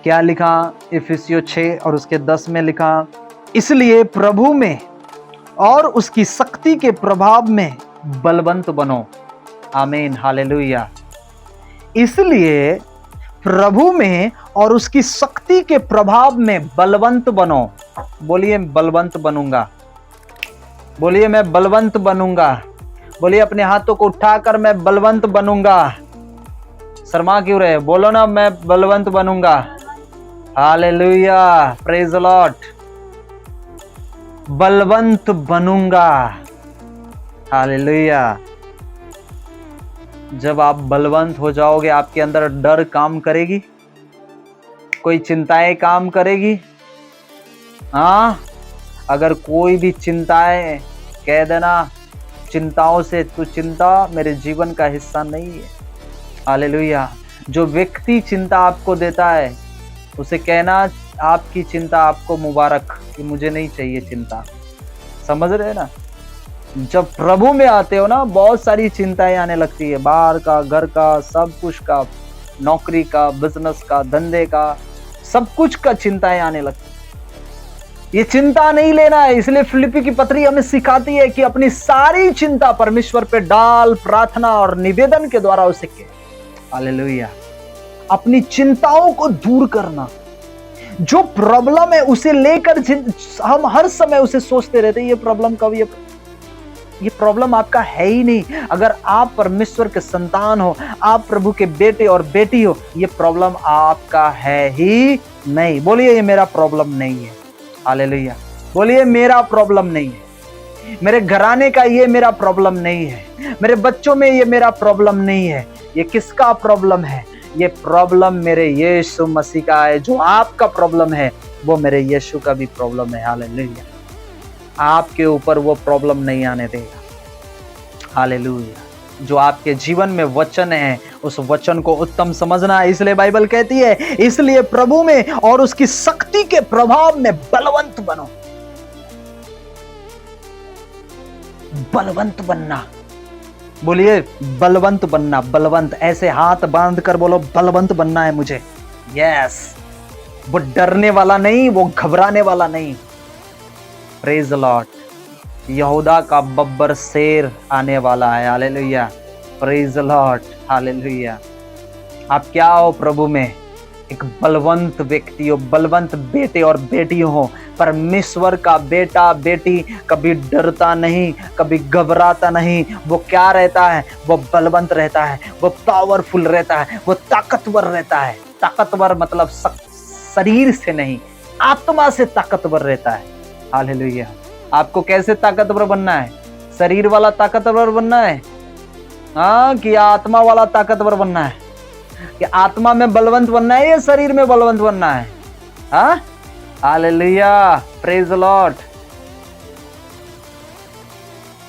क्या लिखा? इफिसियों 6 और उसके 10 में लिखा, इसलिए प्रभु में और उसकी शक्ति के प्रभाव में बलवंत बनो। आमीन, हालेलुया। इसलिए प्रभु में और उसकी शक्ति के प्रभाव में बलवंत बनो। बोलिए बलवंत बनूंगा, बोलिए मैं बलवंत बनूंगा, बोलिए अपने हाथों को उठाकर मैं बलवंत बनूंगा। शर्मा क्यों रहे? बोलो ना, मैं बलवंत बनूंगा। Hallelujah, praise the Lord. Balwant बनूंगा। हालेलुया। जब आप बलवंत हो जाओगे, आपके अंदर डर काम करेगी, कोई चिंताएं काम करेगी? हाँ, अगर कोई भी चिंताएं, कह देना चिंताओं से, तू चिंता मेरे जीवन का हिस्सा नहीं है। हालेलुया। जो व्यक्ति चिंता आपको देता है उसे कहना, आपकी चिंता आपको मुबारक, कि मुझे नहीं चाहिए चिंता। समझ रहे ना? जब प्रभु में आते हो ना, बहुत सारी चिंताएं आने लगती है, बाहर का, घर का, सब कुछ का, नौकरी का, बिजनेस का, धंधे का, सब कुछ का चिंताएं आने लगती है। ये चिंता नहीं लेना है। इसलिए फिलिप्पी की पत्री हमें सिखाती है कि अपनी सारी चिंता परमेश्वर पे डाल, प्रार्थना और निवेदन के द्वारा उसे कह। हालेलुया। अपनी चिंताओं को दूर करना, जो प्रॉब्लम है उसे लेकर हम हर समय उसे सोचते रहते हैं, ये प्रॉब्लम कब, ये प्रॉब्लम आपका है ही नहीं। अगर आप परमेश्वर के संतान हो, आप प्रभु के बेटे और बेटी हो, ये प्रॉब्लम आपका है ही नहीं। बोलिए ये मेरा प्रॉब्लम नहीं है। हालेलुया। बोलिए मेरा प्रॉब्लम नहीं है, मेरे घराने का ये मेरा प्रॉब्लम नहीं है, मेरे बच्चों में ये मेरा प्रॉब्लम नहीं है। ये किसका प्रॉब्लम है? ये प्रॉब्लम मेरे यीशु मसीह का है। जो आपका प्रॉब्लम है वो मेरे यीशु का भी प्रॉब्लम है। हालेलुया। आपके ऊपर वो प्रॉब्लम नहीं आने देगा। हालेलुया। जो आपके जीवन में वचन है, उस वचन को उत्तम समझना है। इसलिए बाइबल कहती है, इसलिए प्रभु में और उसकी शक्ति के प्रभाव में बलवंत बनो। बलवंत बनना। बोलिए बलवंत बनना। बलवंत, ऐसे हाथ बांध कर बोलो, बलवंत बनना है मुझे। यस। वो डरने वाला नहीं, वो घबराने वाला नहीं। Praise the Lord. यहूदा का बब्बर शेर आने वाला है। Hallelujah. Praise the Lord. Hallelujah. आप क्या हो प्रभु में? एक बलवंत व्यक्ति हो, बलवंत बेटे और बेटी हो। परमेश्वर का बेटा बेटी कभी डरता नहीं, कभी घबराता नहीं। वो क्या रहता है? वो बलवंत रहता है, वो पावरफुल रहता है, वो ताकतवर रहता है। ताकतवर मतलब शरीर से नहीं, आत्मा से ताकतवर रहता है। हालेलुया। आपको कैसे ताकतवर बनना है? शरीर वाला ताकतवर बनना है, हाँ, कि आत्मा वाला ताकतवर बनना है? कि आत्मा में बलवंत बनना है या शरीर में बलवंत बनना है? हाँ, हालेलुया, प्रेज द लॉर्ड।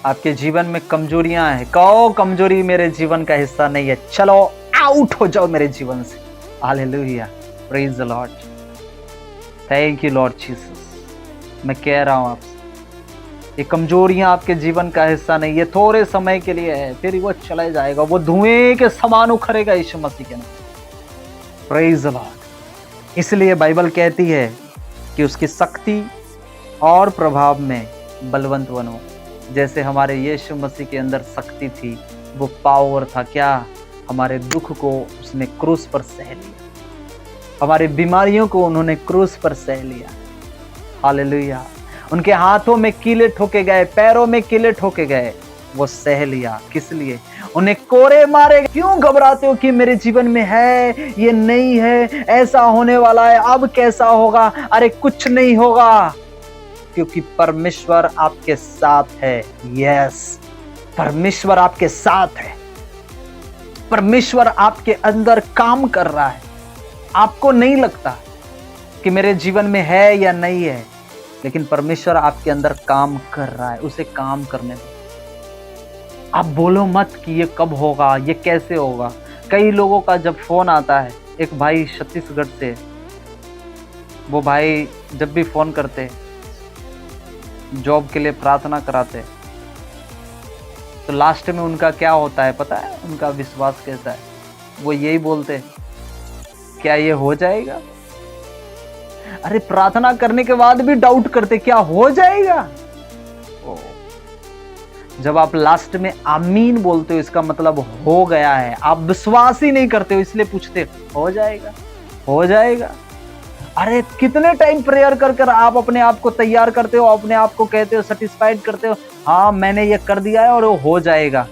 आपके जीवन में कमजोरियां हैं, कहो कमजोरी मेरे जीवन का हिस्सा नहीं है, चलो आउट हो जाओ मेरे जीवन से। Hallelujah, praise the lord. Thank you Lord Jesus. मैं कह रहा हूं आपसे, ये कमजोरियां आपके जीवन का हिस्सा नहीं, ये थोड़े समय के लिए है, फिर वो चला जाएगा, वो धुएं के समान उखड़ेगा यीशु मसीह के नाम। Praise the Lord. इसलिए बाइबल कहती है कि उसकी शक्ति और प्रभाव में बलवंत बनो। जैसे हमारे यीशु मसीह के अंदर शक्ति थी, वो पावर था, क्या? हमारे दुख को उसने क्रूस पर सह लिया, हमारी बीमारियों को उन्होंने क्रूस पर सह लिया। हालेलुया। उनके हाथों में कीले ठोके गए, पैरों में कीले ठोके गए, वो सह लिया। किस लिए? उन्हें कोड़े मारे। क्यों घबराते हो कि मेरे जीवन में है, ये नहीं है, ऐसा होने वाला है, अब कैसा होगा? अरे कुछ नहीं होगा, क्योंकि परमेश्वर आपके साथ है। यस, परमेश्वर आपके साथ है। परमेश्वर आपके अंदर काम कर रहा है। आपको नहीं लगता कि मेरे जीवन में है या नहीं है, लेकिन परमेश्वर आपके अंदर काम कर रहा है। उसे काम करने दो। आप बोलो मत कि ये कब होगा, ये कैसे होगा। कई लोगों का जब फोन आता है, एक भाई छत्तीसगढ़ से, वो भाई जब भी फोन करते, जॉब के लिए प्रार्थना कराते, तो लास्ट में उनका क्या होता है पता है? उनका विश्वास कैसा है? वो यही बोलते, क्या ये हो जाएगा? अरे प्रार्थना करने के बाद भी डाउट करते, क्या हो जाएगा? ओ, जब आप लास्ट में आमीन बोलते हो इसका मतलब हो गया है। आप विश्वास ही नहीं करते हो इसलिए पूछते हो जाएगा, हो जाएगा। अरे कितने टाइम प्रेयर कर कर आप अपने आप को तैयार करते हो, अपने आप को कहते हो, सेटिस्फाइड करते हो, हाँ मैंने ये कर दिया है और वो हो जाएगा।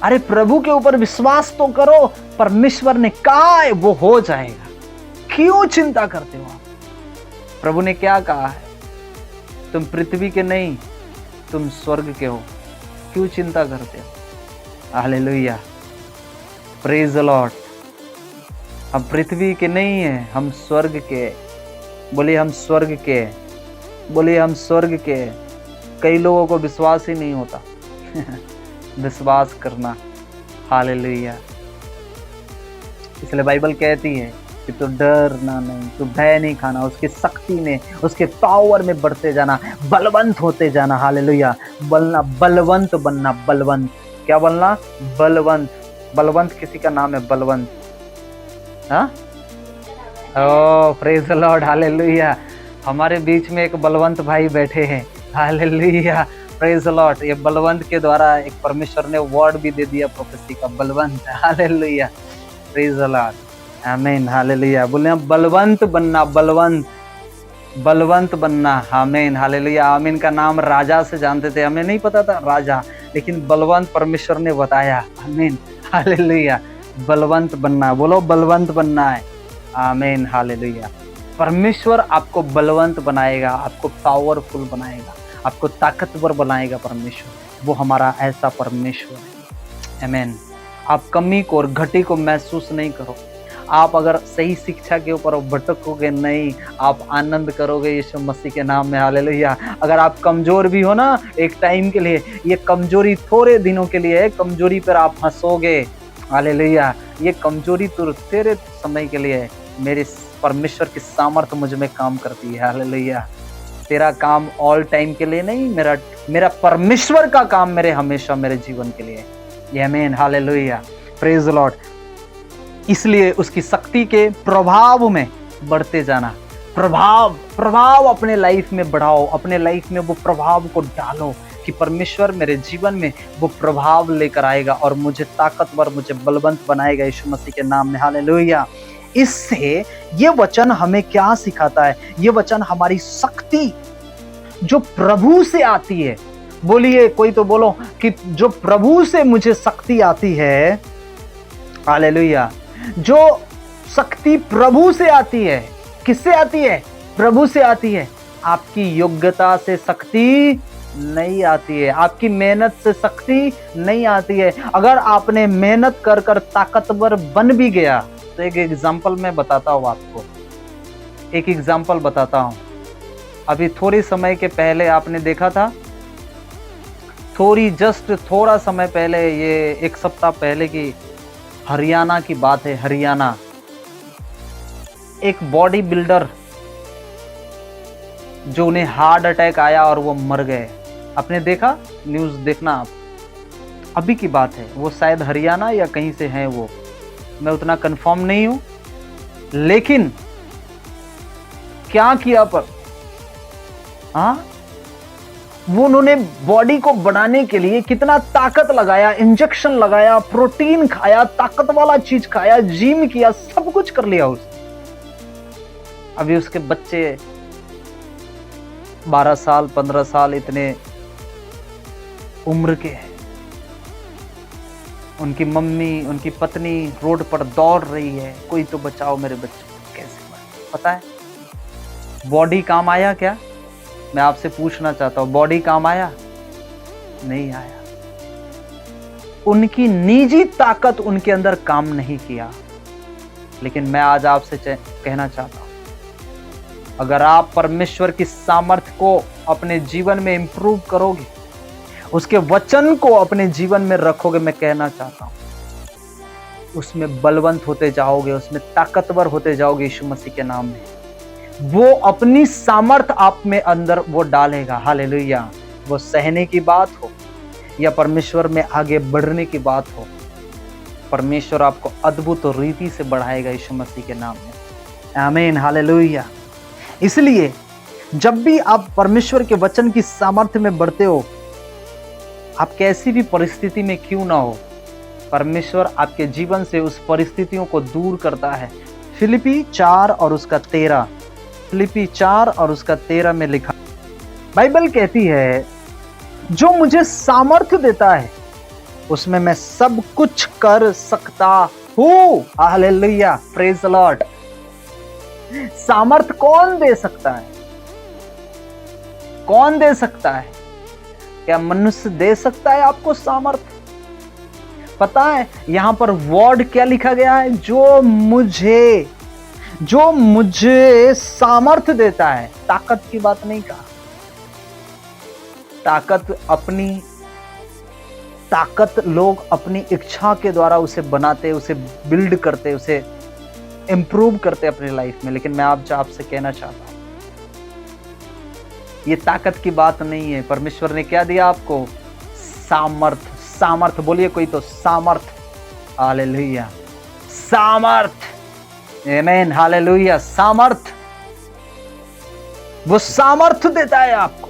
अरे प्रभु के ऊपर विश्वास तो करो, परमेश्वर ने कहा है वो हो जाएगा, क्यों चिंता करते हो आप? प्रभु ने क्या कहा है? तुम पृथ्वी के नहीं, तुम स्वर्ग के हो, क्यों चिंता करते हो? Hallelujah, praise the Lord. हम पृथ्वी के नहीं है, हम स्वर्ग के। बोलिए हम स्वर्ग के, बोलिए हम स्वर्ग के। कई लोगों को विश्वास ही नहीं होता विश्वास करना, हालेलुया। इसलिए बाइबल कहती है कि तू डरना नहीं, तू भय नहीं खाना, उसकी शक्ति में, उसके पावर में बढ़ते जाना, बलवंत होते जाना, हालेलुया। बलवंत बनना, बलवंत। क्या बनना? बलवंत। बलवंत किसी का नाम है? बलवंत, हाँ? ओह प्रेज द लॉर्ड, हालेलुया। हमारे बीच में एक बलवंत भाई बैठे हैं, हालेलुया, प्रेज द लॉर्ड। ये बलवंत के द्वारा एक परमेश्वर ने वर्ड भी दे दिया प्रोफेसी का, Balwant, hallelujah, praise the Lord, आमीन, हालेलुया। बोले बलवंत बनना, बलवंत, बलवंत बनना, आमीन, हालेलुया। आमीन का नाम राजा से जानते थे, हमें नहीं पता था राजा, लेकिन बलवंत परमेश्वर ने बताया, आमीन, हालेलुया। बलवंत बनना, बोलो बलवंत बनना है, आमीन, हालेलुया। परमेश्वर आपको बलवंत बनाएगा, आपको पावरफुल बनाएगा, आपको ताकतवर बनाएगा परमेश्वर। वो हमारा ऐसा परमेश्वर है, आमीन। आप कमी को और घटी को महसूस नहीं करो। आप अगर सही शिक्षा के ऊपर भटकोगे नहीं, आप आनंद करोगे यीशु मसीह के नाम में, हालेलुया। अगर आप कमजोर भी हो ना एक टाइम के लिए, ये कमजोरी थोड़े दिनों के लिए है, कमजोरी पर आप हंसोगे, हालेलुया। ये कमजोरी तो तेरे समय के लिए है, मेरे परमेश्वर की सामर्थ मुझ में काम करती है, हालेलुया। तेरा काम ऑल टाइम के लिए नहीं, मेरा परमेश्वर का काम मेरे हमेशा मेरे जीवन के लिए, आमीन, हालेलुया, प्रेज द लॉर्ड। इसलिए उसकी शक्ति के प्रभाव में बढ़ते जाना, प्रभाव अपने लाइफ में बढ़ाओ, अपने लाइफ में वो प्रभाव को डालो कि परमेश्वर मेरे जीवन में वो प्रभाव लेकर आएगा और मुझे ताकतवर, मुझे बलवंत बनाएगा यीशु मसीह के नाम में, हालेलुया। इससे ये वचन हमें क्या सिखाता है? ये वचन हमारी शक्ति जो प्रभु से आती है, बोलिए कोई तो बोलो कि जो प्रभु से मुझे शक्ति आती है, हालेलुया। जो शक्ति प्रभु से आती है, किससे आती है? प्रभु से आती है। आपकी योग्यता से शक्ति नहीं आती है, आपकी मेहनत से शक्ति नहीं आती है। अगर आपने मेहनत कर कर ताकतवर बन भी गया, तो एक एग्जाम्पल मैं बताता हूँ आपको, एक एग्जाम्पल बताता हूँ। अभी थोड़ी समय के पहले आपने देखा था, थोड़ा समय पहले, ये एक सप्ताह पहले की हरियाणा की बात है। हरियाणा, एक बॉडी बिल्डर जो उन्हें हार्ट अटैक आया और वो मर गए। आपने देखा? न्यूज़ देखना आप, अभी की बात है। वो शायद हरियाणा या कहीं से हैं, वो मैं उतना कंफर्म नहीं हूं, लेकिन क्या किया पर वो उन्होंने बॉडी को बढ़ाने के लिए कितना ताकत लगाया, इंजेक्शन लगाया, प्रोटीन खाया, ताकत वाला चीज खाया, जिम किया, सब कुछ कर लिया उसने। अभी उसके बच्चे 12 साल 15 साल इतने उम्र के हैं। उनकी मम्मी, उनकी पत्नी रोड पर दौड़ रही है, कोई तो बचाओ मेरे बच्चे को। कैसे पता है? बॉडी काम आया क्या? मैं आपसे पूछना चाहता हूं, बॉडी काम आया? नहीं आया। उनकी निजी ताकत उनके अंदर काम नहीं किया। लेकिन मैं आज आपसे कहना चाहता हूं, अगर आप परमेश्वर की सामर्थ्य को अपने जीवन में इंप्रूव करोगे, उसके वचन को अपने जीवन में रखोगे, मैं कहना चाहता हूं उसमें बलवंत होते जाओगे, उसमें ताकतवर होते जाओगे यीशु मसीह के नाम में। वो अपनी सामर्थ्य आप में अंदर वो डालेगा, हालेलुया। वो सहने की बात हो या परमेश्वर में आगे बढ़ने की बात हो, परमेश्वर आपको अद्भुत रीति से बढ़ाएगा यीशु मसीह के नाम में। आमीन, हालेलुया। इसलिए जब भी आप परमेश्वर के वचन की सामर्थ्य में बढ़ते हो, आप कैसी भी परिस्थिति में क्यों ना हो, परमेश्वर आपके जीवन से उस परिस्थितियों को दूर करता है। फिलिपी 4 और उसका 13, फिलिपी 4 और उसका 13 में लिखा, बाइबल कहती है जो मुझे सामर्थ्य देता है उसमें मैं सब कुछ कर सकता हूं। Hallelujah, praise the Lord. सामर्थ्य कौन दे सकता है? कौन दे सकता है? क्या मनुष्य दे सकता है आपको सामर्थ्य? पता है यहां पर वर्ड क्या लिखा गया है? जो मुझे सामर्थ्य देता है। ताकत की बात नहीं कहा। ताकत लोग अपनी इच्छा के द्वारा उसे बनाते, उसे बिल्ड करते, उसे इंप्रूव करते अपनी लाइफ में। लेकिन मैं आपसे कहना चाहता हूं, ये ताकत की बात नहीं है। परमेश्वर ने क्या दिया आपको? सामर्थ। सामर्थ बोलिए कोई तो, सामर्थ। हालेलुया, सामर्थ। आमीन, हालेलुया, सामर्थ। वो सामर्थ देता है आपको।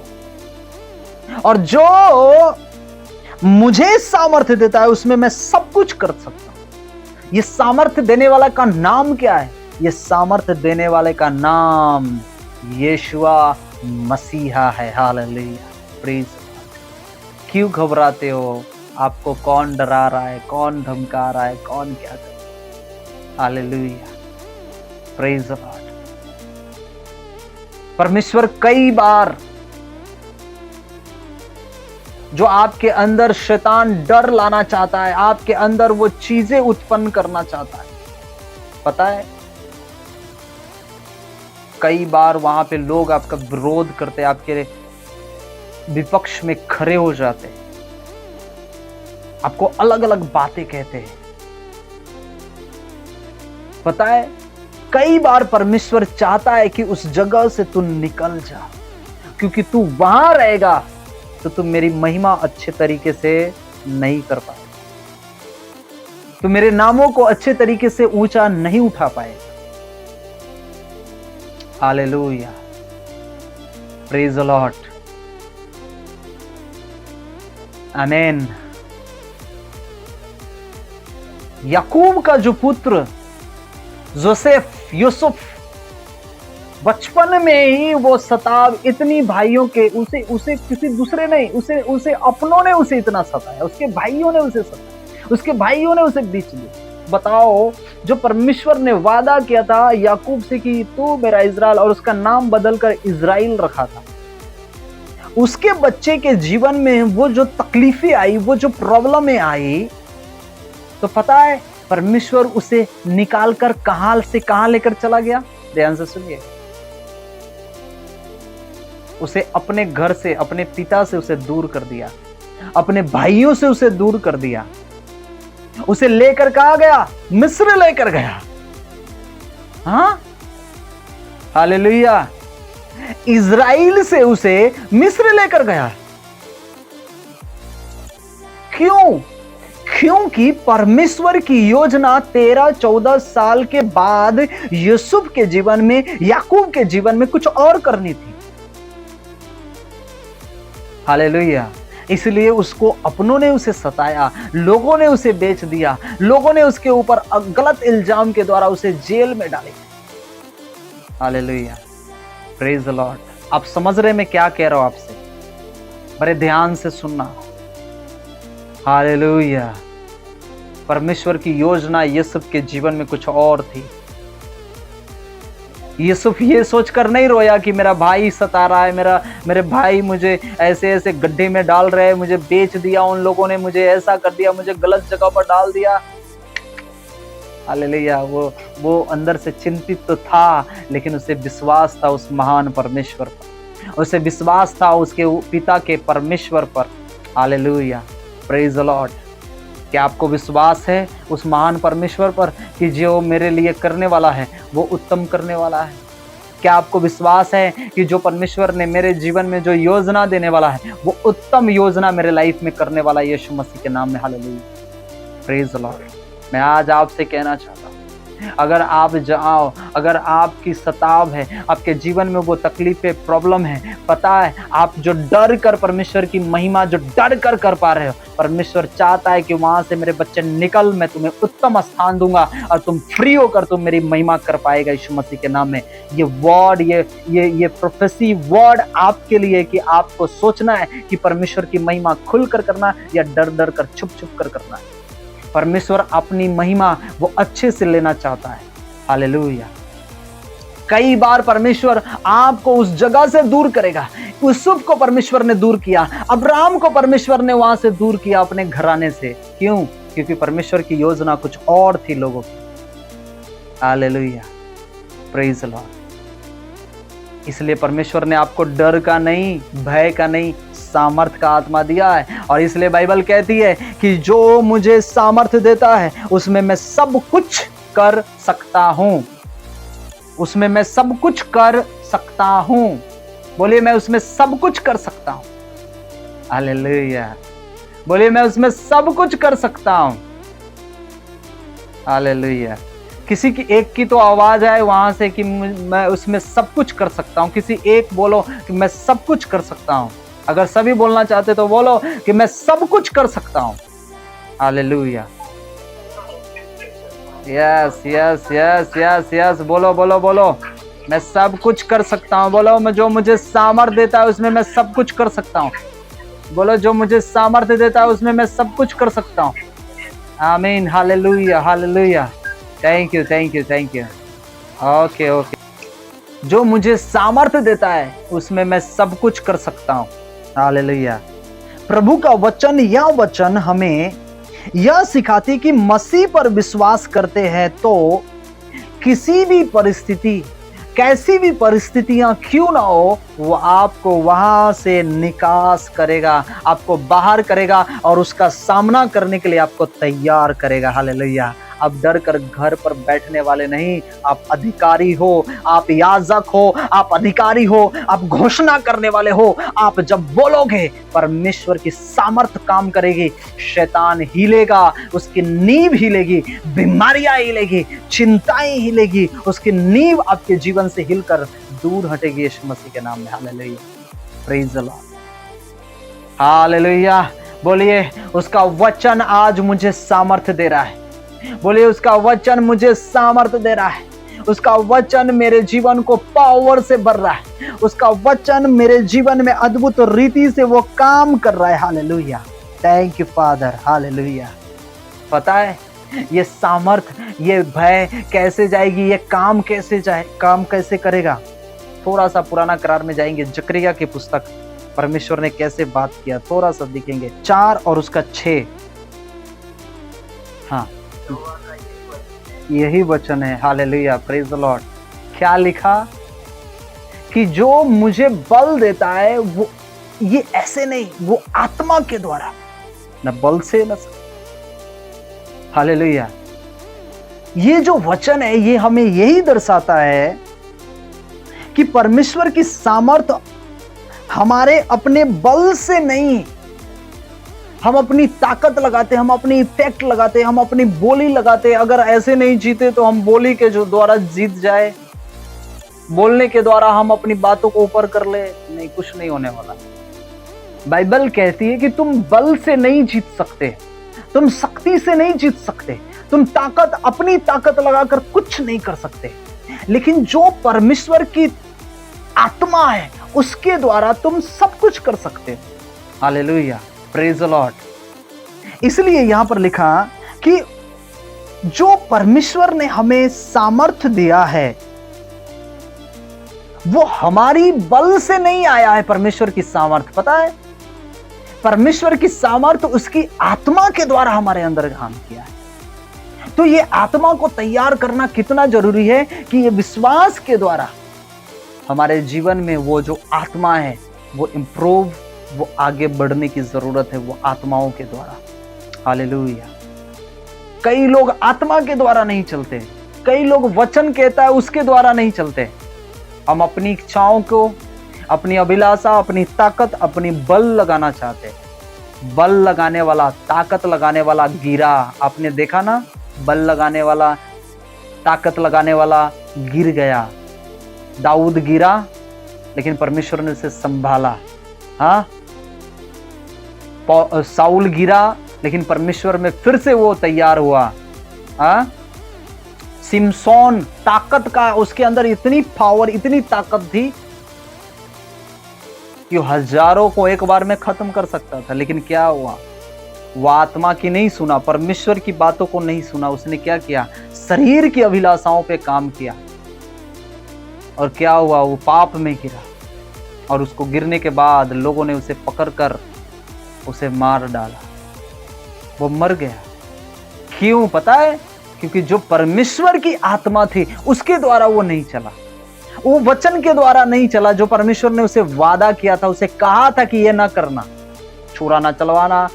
और जो मुझे सामर्थ्य देता है उसमें मैं सब कुछ कर सकता हूं। ये सामर्थ्य देने वाला का नाम क्या है? ये सामर्थ्य देने वाले का नाम यीशुआ मसीहा है। Hallelujah, praise. क्यों घबराते हो? आपको कौन डरा रहा है, कौन धमका रहा है, कौन क्या कर रहा है? Hallelujah, praise the Lord. परमेश्वर कई बार जो आपके अंदर शैतान डर लाना चाहता है, आपके अंदर वो चीजें उत्पन्न करना चाहता है, पता है कई बार वहां पे लोग आपका विरोध करते, आपके विपक्ष में खड़े हो जाते, आपको अलग अलग बातें कहते हैं। पता है कई बार परमेश्वर चाहता है कि उस जगह से तू निकल जा, क्योंकि तू वहां रहेगा तो तुम मेरी महिमा अच्छे तरीके से नहीं कर पाएगा, तो मेरे नामों को अच्छे तरीके से ऊंचा नहीं उठा पाएगा। हालेलुया, प्रेज द लॉर्ड, आमीन। याकूब का जो पुत्र यूसुफ, बचपन में ही वो सताव इतनी भाइयों के, उसे किसी दूसरे नहीं, उसे अपनों ने उसे इतना सताया, उसके भाइयों ने उसे सताया, उसके भाइयों ने उसे बीच दिया। बताओ, जो परमेश्वर ने वादा किया था याकूब से कि तू मेरा इज़राइल, और उसका नाम बदलकर इज़राइल रखा था, उसके बच्चे के जीवन में वो जो तकलीफें आई, वो जो प्रॉब्लमें आई, तो पता है परमेश्वर उसे निकालकर कहां से कहां लेकर चला गया? ध्यान से सुनिए। उसे अपने घर से, अपने पिता से उसे दूर कर दिया, अपने भाइयों से उसे दूर कर दिया, उसे लेकर कहां गया? मिस्र लेकर गया। हाँ, हालेलुया, इज़राइल से उसे मिस्र लेकर गया। क्यों? क्योंकि परमेश्वर की योजना 13-14 साल के बाद यूसुफ के जीवन में, याकूब के जीवन में कुछ और करनी थी। हालेलुया, इसलिए उसको अपनों ने उसे सताया, लोगों ने उसे बेच दिया, लोगों ने उसके ऊपर गलत इल्जाम के द्वारा उसे जेल में डाले। Hallelujah, praise the Lord. आप समझ रहे मैं क्या कह रहा हूं आपसे? बड़े ध्यान से सुनना। हालेलुया, परमेश्वर की योजना यूसुफ के जीवन में कुछ और थी। यूसुफ ये सोचकर नहीं रोया कि मेरा भाई सता रहा है, मेरे भाई मुझे ऐसे ऐसे गड्ढे में डाल रहे हैं, मुझे बेच दिया उन लोगों ने, मुझे ऐसा कर दिया, मुझे गलत जगह पर डाल दिया। हालेलुया, वो अंदर से चिंतित तो था, लेकिन उसे विश्वास था उस महान परमेश्वर पर, उसे विश्वास था उसके पिता के परमेश्वर पर। Hallelujah, praise the Lord. क्या आपको विश्वास है उस महान परमेश्वर पर कि जो मेरे लिए करने वाला है वो उत्तम करने वाला है? क्या आपको विश्वास है कि जो परमेश्वर ने मेरे जीवन में जो योजना देने वाला है वो उत्तम योजना मेरे लाइफ में करने वाला है? यीशु मसीह के नाम में। Hallelujah, praise the Lord. मैं आज आपसे कहना चाहता हूँ अगर आप जाओ, अगर आपकी सताव है, आपके जीवन में वो तकलीफें, प्रॉब्लम है, पता है आप जो डर कर परमेश्वर की महिमा जो डर कर पा रहे हो, परमेश्वर चाहता है कि वहां से मेरे बच्चे निकल, मैं तुम्हें उत्तम स्थान दूंगा और तुम फ्री होकर तुम मेरी महिमा कर पाएगा यीशु मसीह के नाम में। ये वर्ड, ये प्रोफेसी वर्ड आपके लिए कि आपको सोचना है कि परमेश्वर की महिमा खुलकर करना या डर डर कर छुप कर करना है। परमेश्वर अपनी महिमा वो अच्छे से लेना चाहता है। हालेलुया। कई बार परमेश्वर आपको उस जगह से दूर करेगा। यूसुफ को परमेश्वर ने दूर किया, अब्राहम को परमेश्वर ने वहां से दूर किया अपने घराने से। क्यों? क्योंकि परमेश्वर की योजना कुछ और थी लोगों की। Hallelujah, praise the Lord. इसलिए परमेश्वर ने आपको डर का नहीं, भय का नहीं, सामर्थ का आत्मा दिया है। और इसलिए बाइबल कहती है कि जो मुझे सामर्थ देता है उसमें मैं सब कुछ कर सकता हूं। उसमें मैं सब कुछ कर सकता हूं। बोलिए, मैं उसमें सब कुछ कर सकता हूं। हालेलुया। बोलिए, मैं उसमें सब कुछ कर सकता हूं। हालेलुया। किसी की एक की तो आवाज आए वहां से कि मैं उसमें सब कुछ कर सकता हूं। किसी एक बोलो कि मैं सब कुछ कर सकता हूं। अगर सभी बोलना चाहते तो बोलो कि मैं सब कुछ कर सकता हूं। Hallelujah. Yes yes yes yes yes, बोलो बोलो बोलो, मैं सब कुछ कर सकता हूं। बोलो, मैं जो मुझे सामर्थ देता है उसमें मैं सब कुछ कर सकता हूं। बोलो, जो मुझे सामर्थ्य देता है उसमें मैं सब कुछ कर सकता हूं। आमीन। Hallelujah hallelujah. Thank you thank you thank you. Okay okay. जो मुझे सामर्थ्य देता है उसमें मैं सब कुछ कर सकता हूं। हालेलुया। प्रभु का वचन, यह वचन हमें यह सिखाती कि मसीह पर विश्वास करते हैं तो किसी भी परिस्थिति, कैसी भी परिस्थितियां क्यों ना हो, वो आपको वहां से निकास करेगा, आपको बाहर करेगा और उसका सामना करने के लिए आपको तैयार करेगा। हालेलुया। आप डर कर घर पर बैठने वाले नहीं, आप अधिकारी हो, आप याजक हो, आप अधिकारी हो, आप घोषणा करने वाले हो। आप जब बोलोगे परमेश्वर की सामर्थ काम करेगी, शैतान हिलेगा, उसकी नींव हिलेगी, बीमारियां हिलेगी, चिंताएं हिलेगी, उसकी नींव आपके जीवन से हिलकर दूर हटेगी यीशु मसीह के नाम में। Hallelujah, praise the Lord. Hallelujah. बोलिए, उसका वचन आज मुझे सामर्थ्य दे रहा है। बोलिए, उसका वचन मुझे सामर्थ्य दे रहा है। उसका वचन मेरे जीवन को पावर से भर रहा है। उसका वचन मेरे जीवन में अद्भुत रीति से वो काम कर रहा है। Hallelujah. Thank you father. Hallelujah. पता है ये सामर्थ, ये भय कैसे जाएगी, ये काम कैसे करेगा। थोड़ा सा पुराना करार में जाएंगे, जकरिया की पुस्तक, परमेश्वर ने कैसे बात किया थोड़ा सा देखेंगे। 4 और उसका 6। हाँ, यही वचन है। Hallelujah, praise the Lord. क्या लिखा कि जो मुझे बल देता है वो, ये ऐसे नहीं, वो आत्मा के द्वारा, न बल से न। हालेलुया। ये जो वचन है ये हमें यही दर्शाता है कि परमेश्वर की सामर्थ हमारे अपने बल से नहीं, हम अपनी ताकत लगाते, हम अपनी इफेक्ट लगाते, हम अपनी बोली लगाते। अगर ऐसे नहीं जीते तो हम बोली के जो द्वारा जीत जाए, बोलने के द्वारा हम अपनी बातों को ऊपर कर ले, नहीं, कुछ नहीं होने वाला। बाइबल कहती है कि तुम बल से नहीं जीत सकते, तुम शक्ति से नहीं जीत सकते, तुम ताकत, अपनी ताकत लगाकर कुछ नहीं कर सकते, लेकिन जो परमेश्वर की आत्मा है उसके द्वारा तुम सब कुछ कर सकते हो। Hallelujah, praise the Lord. इसलिए यहां पर लिखा कि जो परमेश्वर ने हमें सामर्थ्य दिया है वो हमारी बल से नहीं आया है। परमेश्वर की सामर्थ्य, पता है, परमेश्वर की सामर्थ्य उसकी आत्मा के द्वारा हमारे अंदर काम किया है। तो ये आत्मा को तैयार करना कितना जरूरी है कि ये विश्वास के द्वारा हमारे जीवन में वो जो आत्मा है वो इंप्रूव, वो आगे बढ़ने की जरूरत है, वो आत्माओं के द्वारा। हालेलुया। कई लोग आत्मा के द्वारा नहीं चलते, कई लोग वचन कहता है उसके द्वारा नहीं चलते। हम अपनी इच्छाओं को, अपनी अभिलाषा, अपनी ताकत, अपनी बल लगाना चाहते हैं। बल लगाने वाला, ताकत लगाने वाला गिरा। आपने देखा ना, बल लगाने वाला ताकत लगाने वाला गिर गया। दाऊद गिरा लेकिन परमेश्वर ने उसे संभाला। हाँ, साउल गिरा लेकिन परमेश्वर में फिर से वो तैयार हुआ। हाँ, सिमसोन ताकत का, उसके अंदर इतनी पावर, इतनी ताकत थी कि हजारों को एक बार में खत्म कर सकता था। लेकिन क्या हुआ, वो आत्मा की नहीं सुना, परमेश्वर की बातों को नहीं सुना। उसने क्या किया, शरीर की अभिलाषाओं पे काम किया और क्या हुआ, वो पाप में गिरा। और उसको गिरने के बाद लोगों ने उसे पकड़कर उसे मार डाला, वो मर गया। क्यों पता है? क्योंकि जो परमेश्वर की आत्मा थी उसके द्वारा वो नहीं चला, वो वचन के द्वारा नहीं चला जो परमेश्वर ने उसे वादा किया था, उसे कहा था कि ये ना करना, छुरा ना चलवाना,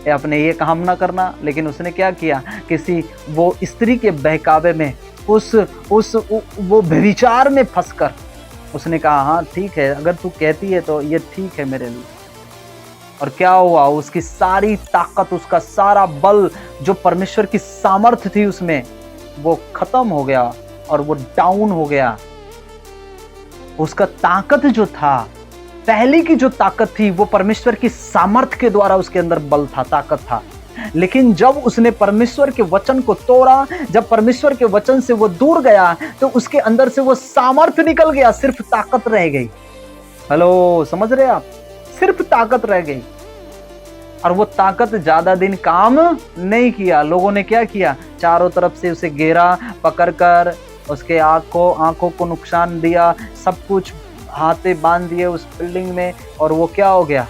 अपने ये काम ना करना। लेकिन उसने क्या किया, किसी वो स्त्री के बहकावे में, वो व्यभिचार में फंसकर उसने कहा हाँ ठीक है, अगर तू कहती है तो ये ठीक है मेरे लिए। और क्या हुआ, उसकी सारी ताकत, उसका सारा बल, जो परमेश्वर की सामर्थ्य थी उसमें, वो खत्म हो गया और वो डाउन हो गया। उसका ताकत जो था, पहले की जो ताकत थी, वो परमेश्वर की सामर्थ्य के द्वारा उसके अंदर बल था, ताकत था। लेकिन जब उसने परमेश्वर के वचन को तोड़ा, जब परमेश्वर के वचन से वो दूर गया, तो उसके अंदर से वो सामर्थ्य निकल गया, सिर्फ ताकत रह गई। हेलो, समझ रहे आप? सिर्फ ताकत रह गई। और वो ताकत ज्यादा दिन काम नहीं किया। लोगों ने क्या किया, चारों तरफ से उसे घेरा, पकड़कर उसके आंखों को नुकसान दिया, सब कुछ हाथे बांध दिए उस बिल्डिंग में। और वो क्या हो गया,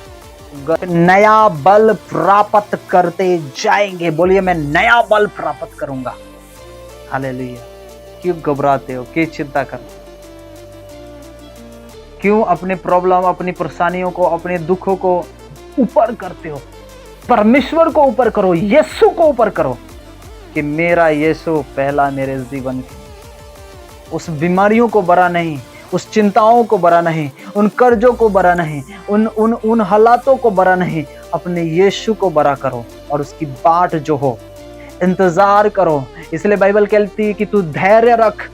नया बल प्राप्त करते जाएंगे। बोलिए, मैं नया बल प्राप्त करूंगा। हालेलुया। क्यों घबराते हो, क्यों चिंता करते हो? क्यों अपने प्रॉब्लम, अपनी परेशानियों को, अपने दुखों को ऊपर करते हो? परमेश्वर को ऊपर करो, यीशु को ऊपर करो कि मेरा यीशु पहला मेरे जीवन के। उस बीमारियों को बड़ा नहीं, उस चिंताओं को बड़ा नहीं, उन कर्जों को बड़ा नहीं, उन हालातों को बड़ा नहीं, अपने यीशु को बड़ा करो और उसकी बाट जो हो इंतजार करो। इसलिए बाइबल कहती है कि तू धैर्य रख,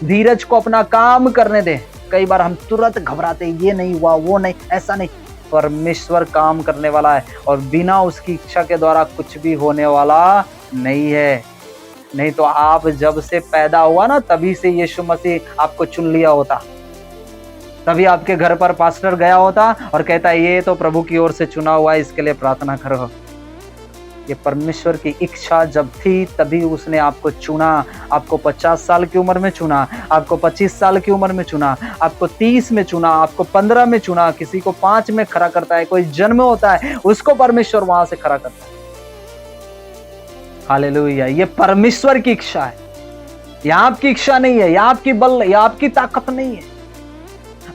धीरज को अपना काम करने दे। कई बार हम तुरंत घबराते, ये नहीं हुआ, वो नहीं, ऐसा नहीं। परमेश्वर काम करने वाला है और बिना उसकी इच्छा के द्वारा कुछ भी होने वाला नहीं है। नहीं तो आप जब से पैदा हुआ ना, तभी से यीशु मसीह आपको चुन लिया होता, तभी आपके घर पर पास्टर गया होता और कहता है ये तो प्रभु की ओर से चुना हुआ है, इसके लिए प्रार्थना करो। ये परमेश्वर की इच्छा जब थी तभी उसने आपको चुना। आपको 50 साल की उम्र में चुना, आपको 25 साल की उम्र में चुना, आपको 30 में चुना, आपको 15 में चुना, किसी को 5 में खड़ा करता है, कोई जन्म होता है उसको परमेश्वर वहां से खड़ा करता है। हालेलुया। ये परमेश्वर की इच्छा है, यह आपकी इच्छा नहीं है, यह आपकी बल, यह आपकी ताकत नहीं है।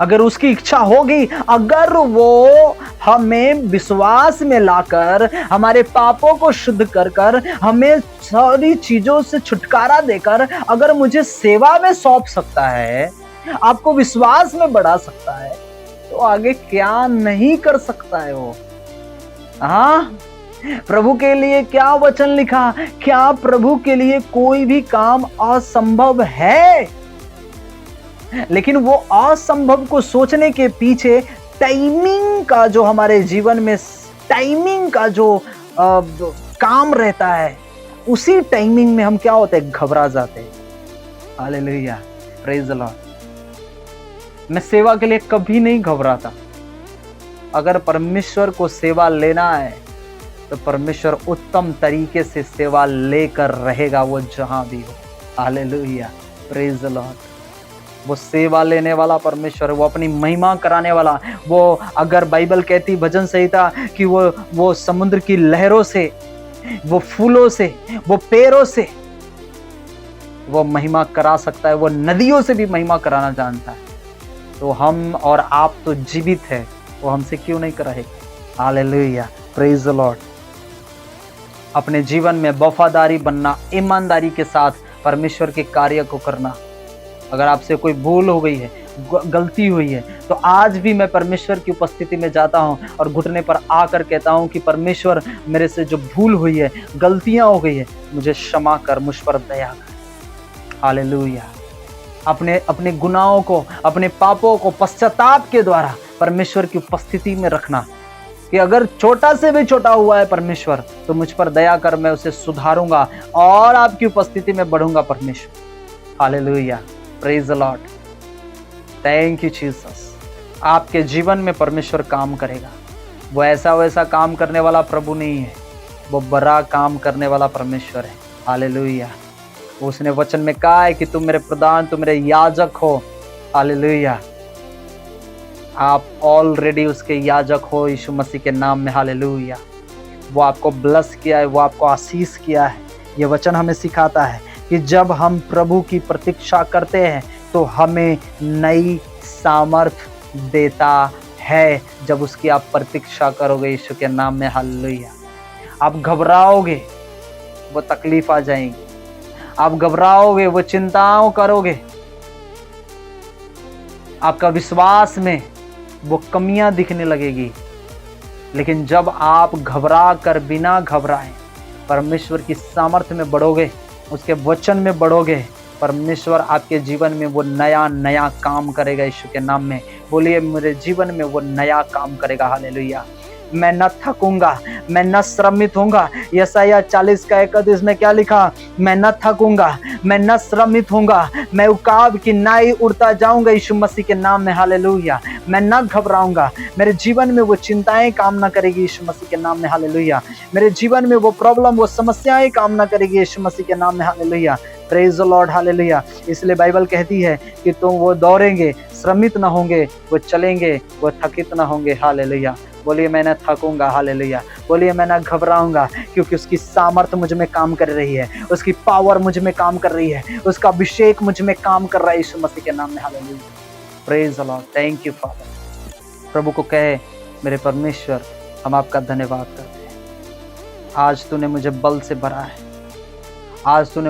अगर उसकी इच्छा होगी, अगर वो हमें विश्वास में लाकर, हमारे पापों को शुद्ध कर कर, हमें सारी चीजों से छुटकारा देकर अगर मुझे सेवा में सौंप सकता है, आपको विश्वास में बढ़ा सकता है, तो आगे क्या नहीं कर सकता है वो। हाँ, प्रभु के लिए क्या वचन लिखा, क्या प्रभु के लिए कोई भी काम असंभव है? लेकिन वो असंभव को सोचने के पीछे टाइमिंग का जो हमारे जीवन में टाइमिंग का जो काम रहता है, उसी टाइमिंग में हम क्या होते हैं, घबरा जाते हैं। Hallelujah, praise the Lord. मैं सेवा के लिए कभी नहीं घबराता। अगर परमेश्वर को सेवा लेना है तो परमेश्वर उत्तम तरीके से सेवा लेकर रहेगा, वो जहां भी हो। Hallelujah, praise the Lord. वो सेवा लेने वाला परमेश्वर, वो अपनी महिमा कराने वाला। वो अगर बाइबल कहती, भजन संहिता, कि वो समुद्र की लहरों से, वो फूलों से, वो पेड़ों से वो महिमा करा सकता है, वो नदियों से भी महिमा कराना जानता है, तो हम और आप तो जीवित है, वो हमसे क्यों नहीं कराएगा? Hallelujah, praise the Lord. अपने जीवन में वफादारी बनना, ईमानदारी के साथ परमेश्वर के कार्य को करना। अगर आपसे कोई भूल हो गई है, गलती हुई है, तो आज भी मैं परमेश्वर की उपस्थिति में जाता हूं और घुटने पर आकर कहता हूं कि परमेश्वर, मेरे से जो भूल हुई है, गलतियां हो गई है, मुझे क्षमा कर, मुझ पर दया कर। हालेलुया। अपने अपने गुनाहों को, अपने पापों को पश्चाताप के द्वारा परमेश्वर की उपस्थिति में रखना कि अगर छोटा से भी छोटा हुआ है परमेश्वर, तो मुझ पर दया कर, मैं उसे सुधारूंगा और आपकी उपस्थिति में बढ़ूंगा परमेश्वर। Hallelujah, praise the lord, thank you Jesus. आपके जीवन में परमेश्वर काम करेगा। वो ऐसा वैसा काम करने वाला प्रभु नहीं है, वो बड़ा काम करने वाला परमेश्वर है। हालेलुया। उसने वचन में कहा है कि तुम मेरे प्रधान, तुम मेरे याजक हो। हालेलुया। आप ऑलरेडी उसके याजक हो यीशु मसीह के नाम में। हालेलुया। वो आपको ब्लेस किया है, वो आपको आशीष किया है। ये वचन हमें सिखाता है कि जब हम प्रभु की प्रतीक्षा करते हैं तो हमें नई सामर्थ देता है। जब उसकी आप प्रतीक्षा करोगे यीशु के नाम में। हालेलुया। आप घबराओगे, वो तकलीफ आ जाएंगी। आप घबराओगे, वो चिंताओं करोगे, आपका विश्वास में वो कमियां दिखने लगेगी। लेकिन जब आप घबरा कर बिना घबराए परमेश्वर की सामर्थ्य में बढ़ोगे, उसके वचन में बढ़ोगे, परमेश्वर आपके जीवन में वो नया नया काम करेगा यीशु के नाम में। बोलिए, मेरे जीवन में वो नया काम करेगा। हालेलुया। मैं न थकूंगा, मैं न श्रमित होऊंगा। यशायाह 40:31 में क्या लिखा? मैं न थकूंगा, मैं न श्रमित होऊंगा, मैं उकाब की नाई उड़ता जाऊंगा यीशु मसीह के नाम में। हालेलुया। मैं न घबराऊंगा, मेरे जीवन में वो चिंताएं काम ना करेगी यीशु मसीह के नाम में। हालेलुया। मेरे जीवन में वो प्रॉब्लम, वो समस्याएं काम ना करेगी यीशु मसीह के नाम में। Hallelujah. Praise the Lord. Hallelujah. इसलिए बाइबल कहती है कि तुम वो दौड़ेंगे, श्रमित ना होंगे, वो चलेंगे, वो थकित ना होंगे। हालेलुया। बोलिए, मैं न थकूंगा। हालेलुया। बोलिए, मैं न घबराऊंगा, क्योंकि उसकी सामर्थ मुझ में काम कर रही है, उसकी पावर मुझ में काम कर रही है, उसका अभिषेक मुझ में काम कर रहा है यीशु मसीह के नाम में। Hallelujah. Praise the lord. Thank you father. प्रभु को कहे, मेरे परमेश्वर, हम आपका धन्यवाद करते हैं। आज तूने मुझे बल से भरा है, आज तूने